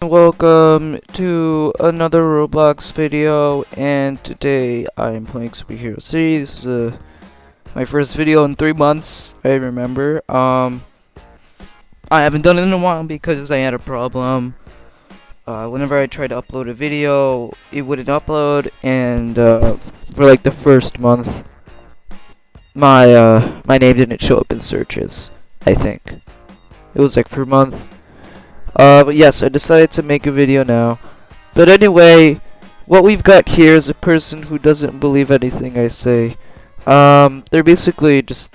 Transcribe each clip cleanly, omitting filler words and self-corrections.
Welcome to another Roblox video, and today I am playing Superhero City. This is my first video in 3 months, I remember. I haven't done it in a while because I had a problem. Whenever I tried to upload a video, it wouldn't upload, and for like the first month, my name didn't show up in searches, I think. It was like for a month. But yes, I decided to make a video now. But anyway, what we've got here is a person who doesn't believe anything I say. They're basically just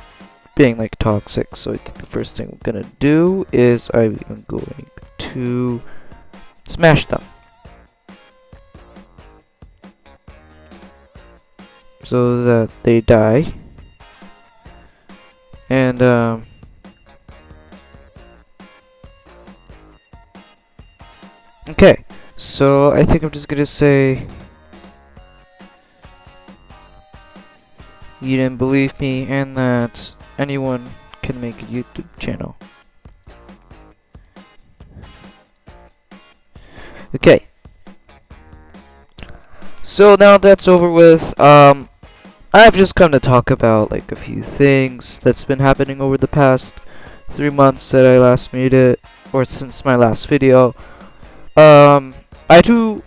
being like toxic. So I think the first thing I'm gonna do is I'm going to smash them, so that they die. And okay, so I think I'm just gonna say you didn't believe me and that anyone can make a YouTube channel. Okay. So now that's over with, I've just come to talk about like a few things that's been happening over the past 3 months that I last made it, or since my last video. I do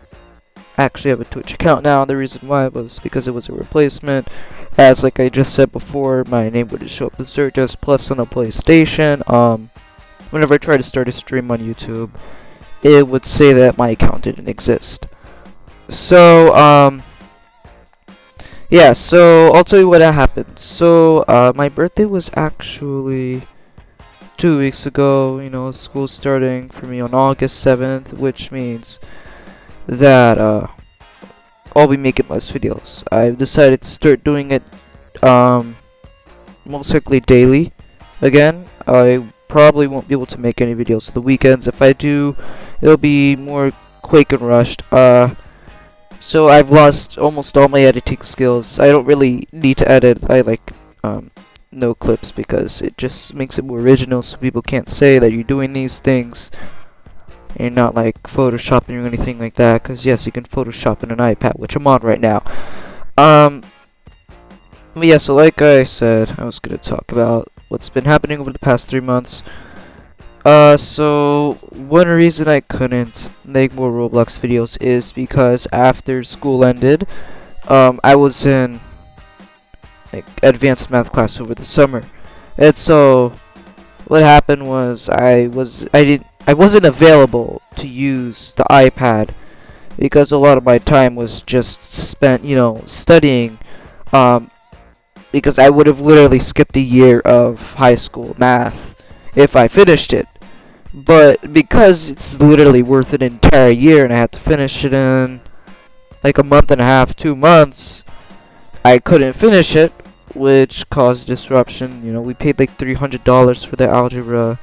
actually have a Twitch account now. The reason why was because it was a replacement. As like I just said before, my name wouldn't show up in searches, plus on a PlayStation. Whenever I tried to start a stream on YouTube, it would say that my account didn't exist. So, yeah, so I'll tell you what happened. So, my birthday was actually 2 weeks ago. You know, school starting for me on August 7th, which means that I'll be making less videos. I've decided to start doing it most likely daily again. I probably won't be able to make any videos on the weekends. If I do, it'll be more quick and rushed. So I've lost almost all my editing skills. I don't really need to edit. I like no clips because it just makes it more original, so people can't say that you're doing these things and not like photoshopping or anything like that. Because yes, you can Photoshop in an iPad, which I'm on right now. But yeah, so like I said, I was gonna talk about what's been happening over the past 3 months. So one reason I couldn't make more Roblox videos is because after school ended, I was in like advanced math class over the summer, and so what happened was I wasn't available to use the iPad because a lot of my time was just spent, you know, studying. Because I would have literally skipped a year of high school math if I finished it. But because it's literally worth an entire year and I had to finish it in like a month and a half, 2 months, I couldn't finish it, which caused disruption. You know, we paid like $300 for the algebra.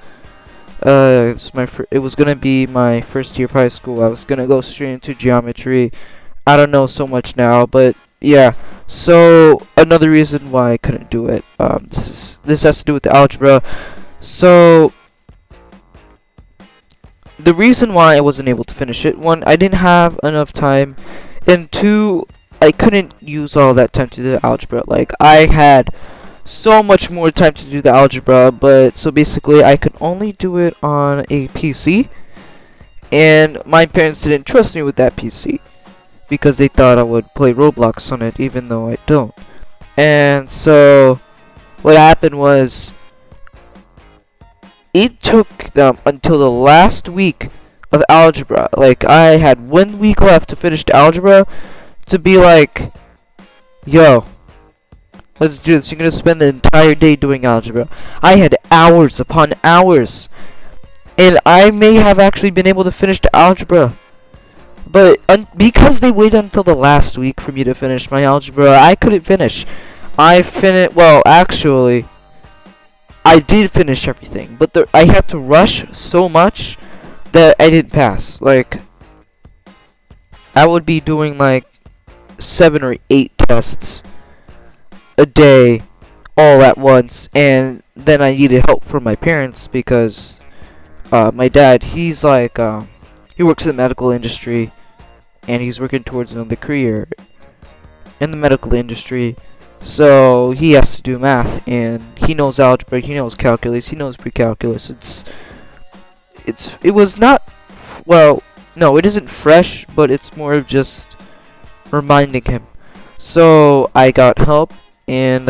It was gonna be my first year of high school. I was gonna go straight into geometry. I don't know so much now, but yeah. So another reason why I couldn't do it. This has to do with the algebra. So the reason why I wasn't able to finish it: one, I didn't have enough time, and two, I couldn't use all that time to do the algebra. Like, I had so much more time to do the algebra, but so basically I could only do it on a PC, and my parents didn't trust me with that PC because they thought I would play Roblox on it, even though I don't. And so what happened was, it took them until the last week of algebra. Like, I had 1 week left to finish the algebra to be like, yo, let's do this. You're gonna spend the entire day doing algebra. I had hours upon hours, and I may have actually been able to finish the algebra, but because they waited until the last week for me to finish my algebra, I couldn't finish. Well, actually, I did finish everything, but I had to rush so much that I didn't pass. Like, I would be doing like 7 or 8 tests a day all at once, and then I needed help from my parents because my dad, he's like he works in the medical industry, and he's working towards another career in the medical industry. So he has to do math, and he knows algebra, he knows calculus, he knows pre-calculus. It was not, well, no, it isn't fresh, but it's more of just reminding him. So I got help, and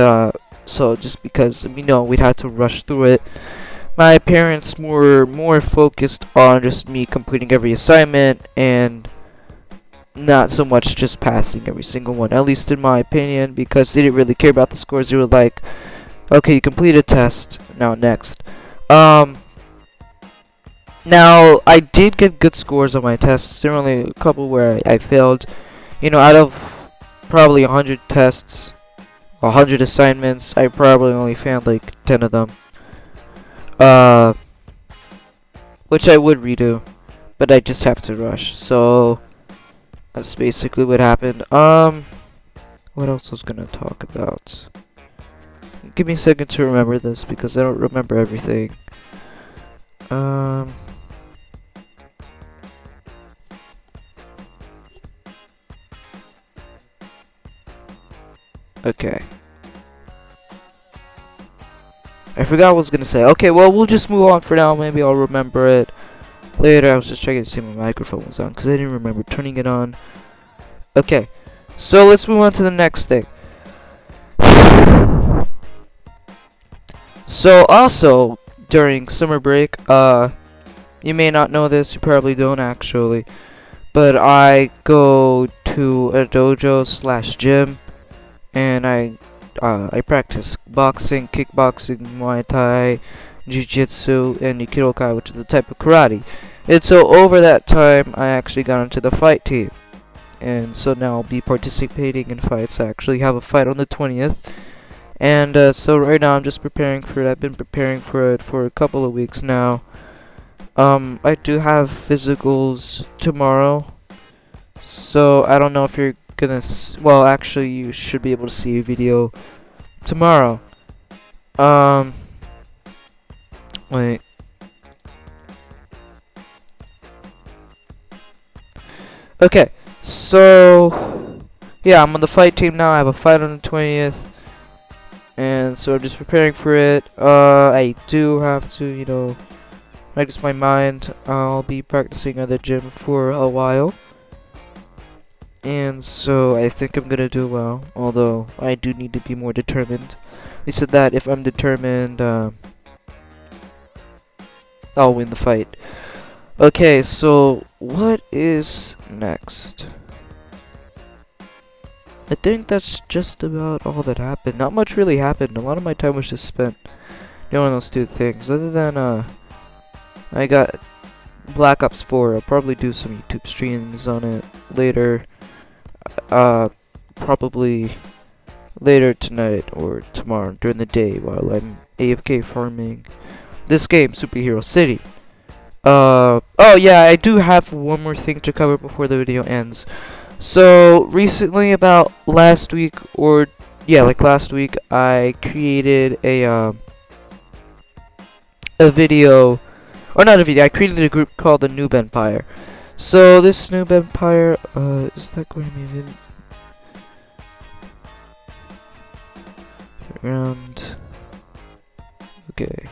so just because we'd had to rush through it, my parents were more focused on just me completing every assignment and not so much just passing every single one, at least in my opinion, because they didn't really care about the scores. They were like, okay, you completed a test, now next. Now, I did get good scores on my tests. There were only a couple where I failed. Out of probably 100 tests, 100 assignments, I probably only found like 10 of them. Which I would redo, but I just have to rush. So that's basically what happened. What else was gonna talk about? Give me a second to remember this because I don't remember everything. Okay. I forgot what I was gonna say. Okay, well, we'll just move on for now. Maybe I'll remember it later. I was just checking to see if my microphone was on because I didn't remember turning it on. Okay, so let's move on to the next thing. So also, during summer break, you may not know this, you probably don't actually, but I go to a dojo slash gym, and I practice boxing, kickboxing, Muay Thai, Jiu-Jitsu, and Aikido-Kai, which is a type of karate. And so over that time, I actually got into the fight team. And so now I'll be participating in fights. I actually have a fight on the 20th. And so right now I'm just preparing for it. I've been preparing for it for a couple of weeks now. I do have physicals tomorrow. So I don't know if you're gonna well, actually you should be able to see a video tomorrow. Wait. Okay, so yeah, I'm on the fight team now. I have a fight on the 20th, and so I'm just preparing for it. I do have to, practice my mind. I'll be practicing at the gym for a while. And so I think I'm gonna do well, although I do need to be more determined. They said that if I'm determined, I'll win the fight. Okay, so what is next? I think that's just about all that happened. Not much really happened. A lot of my time was just spent doing those two things. Other than, I got Black Ops 4. I'll probably do some YouTube streams on it later. Probably later tonight or tomorrow during the day while I'm AFK farming this game, Superhero City. Oh yeah, I do have one more thing to cover before the video ends. So recently, about last week, last week, I created a video, or not a video. I created a group called the Noob Empire. So this Noob Empire, is that going to be a video? Around. Okay.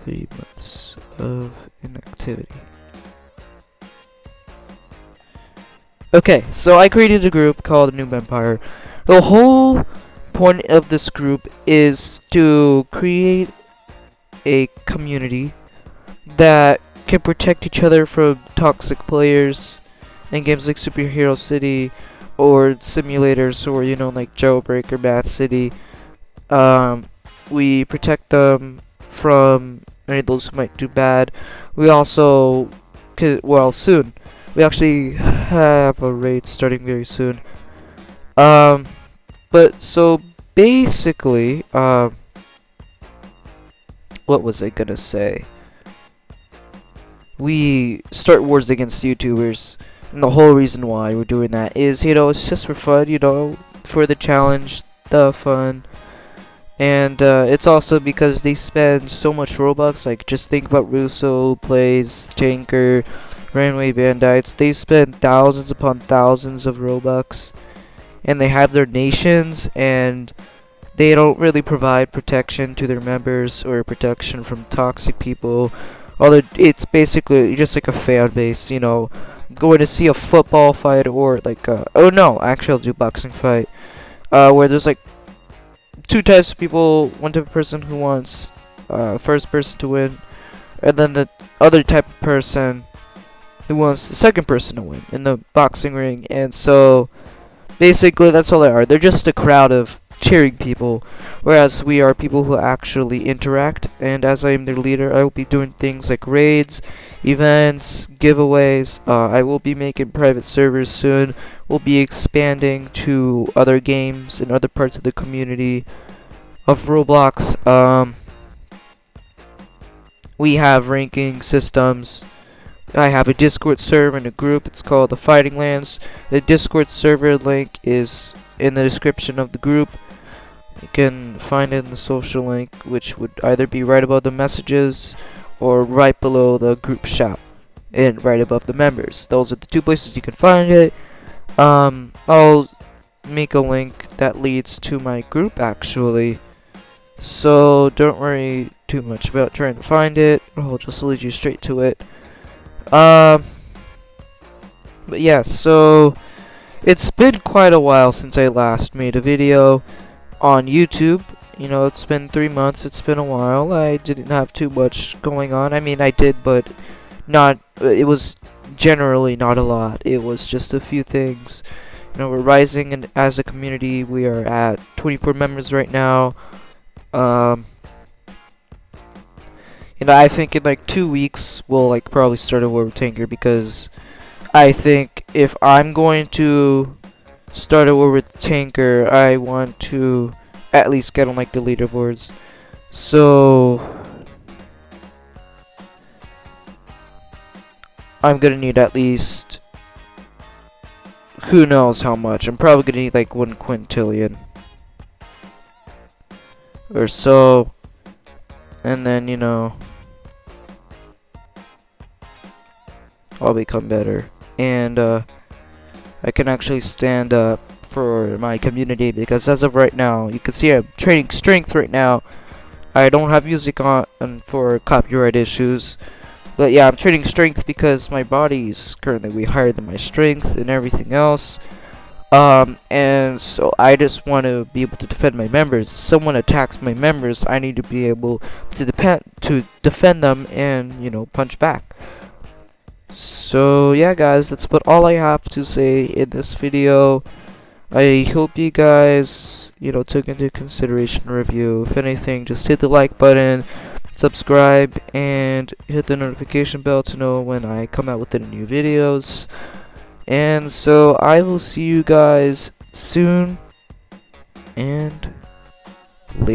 Three months of inactivity. Okay, so I created a group called Noob Empire. The whole point of this group is to create a community that can protect each other from toxic players in games like Superhero City or simulators, or like Jailbreak or Math City. We protect them from any of those who might do bad. We also soon we actually have a raid starting very soon. But so basically, what was I gonna say? We start wars against YouTubers, and the whole reason why we're doing that is, it's just for fun, for the challenge, the fun, And it's also because they spend so much Robux. Like, just think about Russo, Plays, Tanker, Runway Bandites. They spend thousands upon thousands of Robux, and they have their nations, and they don't really provide protection to their members or protection from toxic people. Although it's basically just like a fan base, you know, going to see a football fight or like oh no, actually I'll do boxing fight, where there's like two types of people. One type of person who wants first person to win, and then the other type of person who wants the second person to win in the boxing ring. And so basically that's all they are. They're just a crowd of cheering people, whereas we are people who actually interact. And as I am their leader, I will be doing things like raids, events, giveaways. I will be making private servers soon. We'll be expanding to other games and other parts of the community of Roblox. We have ranking systems. I have a Discord server and a group. It's called the Fighting Lands. The Discord server link is in the description of the group. You can find it in the social link, which would either be right above the messages or right below the group shop and right above the members. Those are the two places you can find it. I'll make a link that leads to my group actually, so don't worry too much about trying to find it. I'll just lead you straight to it. But yeah, so it's been quite a while since I last made a video on YouTube. You know, it's been 3 months. It's been a while. I didn't have too much going on. I mean, I did, but not. It was generally not a lot. It was just a few things. You know, we're rising, and as a community, we are at 24 members right now. You know, I think in like 2 weeks we'll like probably start a war with Tanker, because I think if I'm going to start a war with Tanker, I want to at least get on like the leaderboards. So I'm gonna need at least, who knows how much. I'm probably gonna need like 1 quintillion or so, and then, you know, I'll become better, and I can actually stand up for my community, because as of right now, you can see I'm training strength right now. I don't have music on for copyright issues, but yeah, I'm training strength because my body's currently way higher than my strength and everything else. And so I just want to be able to defend my members. If someone attacks my members, I need to be able to defend them and, you know, punch back. So yeah, guys, that's about all I have to say in this video. I hope you guys, you know, took into consideration the review. If anything, just hit the like button, subscribe, and hit the notification bell to know when I come out with the new videos. And so I will see you guys soon, and